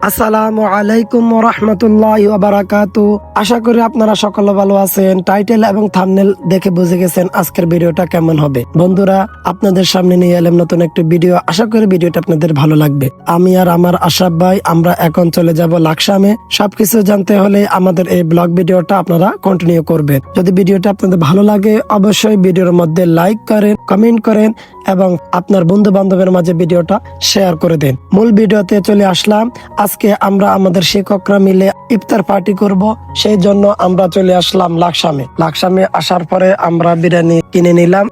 আসসালামু আলাইকুম ওয়া রাহমাতুল্লাহি ওয়া বারাকাতুহু। আশা করি আপনারা সকলে ভালো আছেন। টাইটেল এবং থাম্বনেল দেখে বুঝে গেছেন আজকের ভিডিওটা কেমন হবে। বন্ধুরা, আপনাদের সামনে নিয়ে এলাম নতুন একটি ভিডিও। আশা করি ভিডিওটা আপনাদের ভালো লাগবে। আমি আর আমার আশরাফ ভাই আমরা এখন চলে যাব লাকসামে। সবকিছু জানতে হলে আমাদের এই ব্লগ ভিডিওটা আপনারা কন্টিনিউ করবেন। যদি ভিডিওটা আপনাদের ভালো লাগে অবশ্যই ভিডিওর মধ্যে লাইক করেন, কমেন্ট করেন এবং আপনার বন্ধু বান্ধবের মাঝে ভিডিওটা শেয়ার করে দেন। মূল ভিডিওতে চলে আসলাম। আজকে আমরা আমাদের শিক্ষকরা মিলে ইফতার পার্টি করব, সেই জন্য আমরা চলে আসলাম লাকসামে আসার পরে আমরা বিরিয়ানি কিনে নিলাম।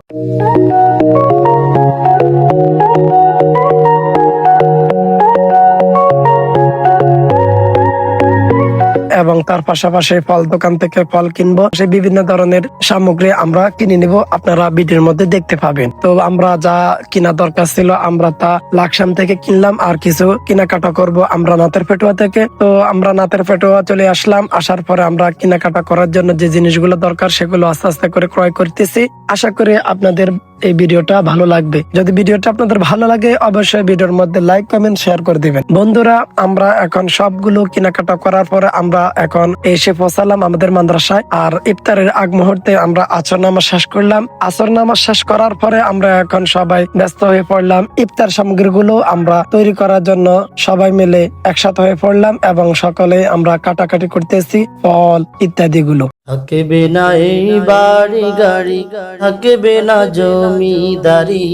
এবং তার পাশাপাশি ফল দোকান থেকে ফল কিনবো, সে বিভিন্ন ধরনের সামগ্রী আমরা কিনে নিব, আপনারা ভিডিওর মধ্যে দেখতে পাবেন। তো আমরা যা কিনা দরকার ছিল আমরা তা লাকসাম থেকে কিনলাম, আর কিছু কেনাকাটা করব আমরা নাতের পেটুয়া থেকে। তো আমরা নাতের পেটুয়া চলে আসলাম। আসার পরে আমরা কেনাকাটা করার জন্য যে জিনিসগুলো দরকার সেগুলো আস্তে আস্তে করে ক্রয় করতেছি। আশা করি আপনাদের এই ভিডিওটা ভালো লাগবে। যদি ভিডিওটা আপনাদের ভালো লাগে অবশ্যই ভিডিওর মধ্যে লাইক কমেন্ট শেয়ার করে দিবেন। বন্ধুরা, আমরা এখন সবগুলো কেনাকাটা করার পরে আমরা এখন এসে পৌঁছালাম আমাদের মাদ্রাসায়। আর ইফতারের আগ মুহূর্তে আমরা আসর নামাজ শেষ করলাম। আসর নামাজ শেষ করার পরে আমরা এখন সবাই ব্যস্ত হয়ে পড়লাম। ইফতার সামগ্রীগুলো আমরা তৈরি করার জন্য সবাই মিলে একসাথে হয়ে পড়লাম এবং সকলে আমরা কাটাকাটি করতেছি ফল ইত্যাদি গুলো। থাকবে না এই বাড়ি গাড়ি, থাকবে না জমিদারি,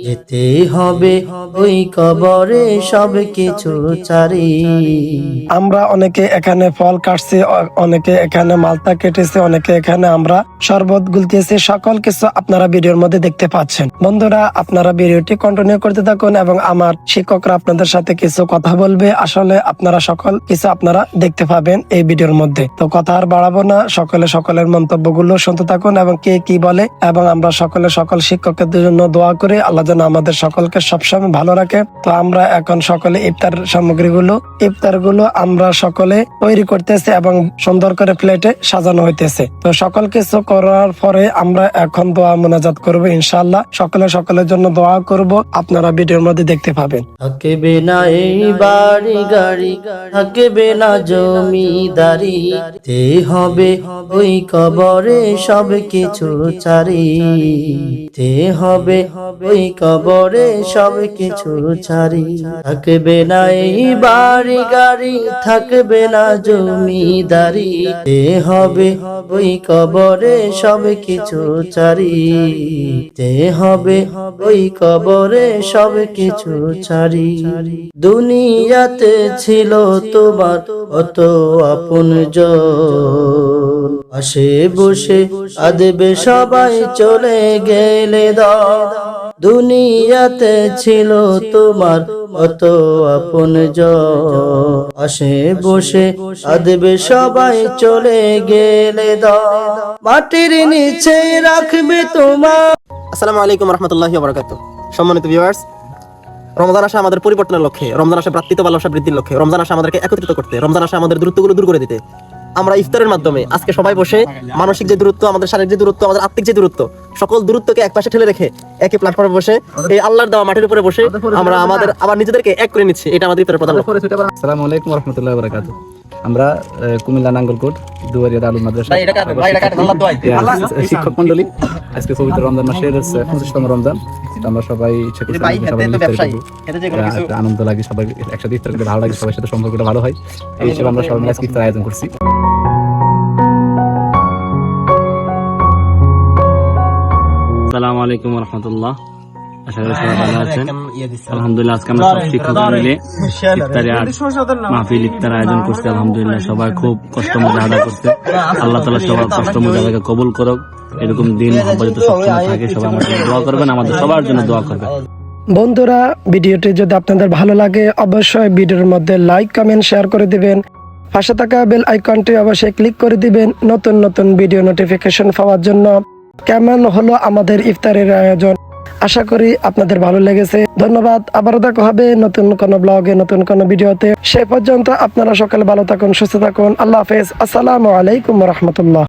যেতে হবে ওই কবরে সব কিছু ছাড়ি। আমরা অনেকে এখানে ফল কাটছি, অনেকে এখানে মালটা কেটেছে, অনেকে এখানে আমরা শরবত গুলতেছি। সকল কিছু আপনারা ভিডিওর মধ্যে দেখতে পাচ্ছেন। বন্ধুরা, আপনারা ভিডিওটি কন্টিনিউ করতে থাকুন এবং আমার শিক্ষকরা আপনাদের সাথে কিছু কথা বলবে। আসলে আপনারা সকল কিছু আপনারা দেখতে পাবেন এই ভিডিওর মধ্যে। তো কথা আর বাড়াবো না, সকলের মন্তব্যগুলো শুনতে থাকুন এবং কে কি বলে। এবং আমরা সকল শিক্ষকদের জন্য দোয়া করি, আল্লাহ যেন আমাদের সকলকে সবসময় ভালো রাখে। তো আমরা এখন সকলে ইফতার ইফতারগুলো আমরা সকলে তৈরি করতেছি এবং সুন্দর করে প্লেটে সাজানো হইতেছে। তো সকল কিছু করার পরে আমরা এখন দোয়া মোনাজাত করবো ইনশাআল্লাহ। সকলের জন্য দোয়া করব, আপনারা ভিডিওর মধ্যে দেখতে পাবেন। থাকবে না এই বাড়ি গাড়ি, থাকবে না জমিদারি, তে হবে ওই কবরে সব কিছু ছাড়ি, তে হবে ওই কবরে সব কিছু ছাড়ি। থাকবে না এই বাড়ি গাড়ি, থাকবে না জমিদারি, তে হবে ওই কবরে সব কিছু ছাড়ি, তে হবে ওই কবরে সব কিছু ছাড়ি। দুনিয়াতে ছিল তোমার অত আপনজন, পাশে বসে আদবে সবাই চলে গেলে দাও। দুনিয়াতে ছিল তোমার অত আপনজন, পাশে বসে আদবে সবাই চলে গেলে দাও। মাটির নিচে রাখবে তোমার। আসসালামু আলাইকুম রহমতুল্লাহি ওয়া বারাকাতুহু। সম্মানিত ভিউয়ার্স, রমজান আসা আমাদের পরিবর্তনের লক্ষ্যে, রমজান আসা ভ্রাতৃত্ব ভালোবাসা বৃদ্ধির লক্ষ্যে, রমজান আসা আমাদেরকে একত্রিত করতে, রমজান আসা আমাদের দূরত্বগুলো দূর করে দিতে আমরা ইফতারের মাধ্যমে আজকে সবাই বসে মানসিক যে দূরত্ব, আমাদের শারীরিক যে দূরত্ব, আমাদের আত্মিক যে দূরত্ব, সকল দূরত্বকে একপাশে ঠেলে রেখে একই প্ল্যাটফর্মে বসে এই আল্লাহর দেওয়া মাটির উপরে বসে আমরা আমাদের আবার নিজেদেরকে এক করে নিচ্ছি। এটা আমাদের ইফতারের প্রধান লক্ষ্য। আসসালামু আলাইকুম ওয়া রাহমাতুল্লাহি ওয়া বারাকাতুহু। আমরা কুমিল্লা নাঙ্গলকোট দুয়ারিয়া দারুল মাদ্রাসা শিক্ষক মন্ডলী আজকে পবিত্র রমজান মাসের 25তম রমজান। আমরা সবাই ইচ্ছা করছি আনন্দ লাগে, সবাই একসাথে ইফতার করতে ভালো লাগে, সবার সাথে সম্পর্কটা ভালো হয়। এই হিসেবে আমরা সবাই আজকে ইফতার আয়োজন করছি। আসসালামু আলাইকুম ওয়া রাহমাতুল্লাহ। আশা করি সবাই ভালো আছেন। আলহামদুলিল্লাহ, আজকে আমরা সব শিক্ষক মিলে মাহফিল ইফতার আয়োজন করছি। আলহামদুলিল্লাহ, সবাই খুব কষ্ট মজা করছে। আল্লাহ তাআলা সবার কষ্ট মজাকে কবুল করুক। এরকম দিন যাতে সবসময় থাকে। সবাই আমাদের দোয়া করবেন, আমাদের সবার জন্য দোয়া করবেন। বন্ধুরা, ভিডিওটি যদি আপনাদের ভালো লাগে অবশ্যই ভিডিওর মধ্যে লাইক কমেন্ট শেয়ার করে দিবেন। পাশে থাকা বেল আইকনটি অবশ্যই ক্লিক করে দিবেন নতুন ভিডিও নোটিফিকেশন পাওয়ার জন্য। কেমন হলো আমাদের ইফতারের আয়োজন, আশা করি আপনাদের ভালো লেগেছে। ধন্যবাদ। আবারও দেখা হবে নতুন কোনো ব্লগে, নতুন কোনো ভিডিওতে। সে পর্যন্ত আপনারা সকলে ভালো থাকুন, সুস্থ থাকুন। আল্লাহ হাফেজ। আসসালামু আলাইকুম ওয়া রাহমাতুল্লাহ।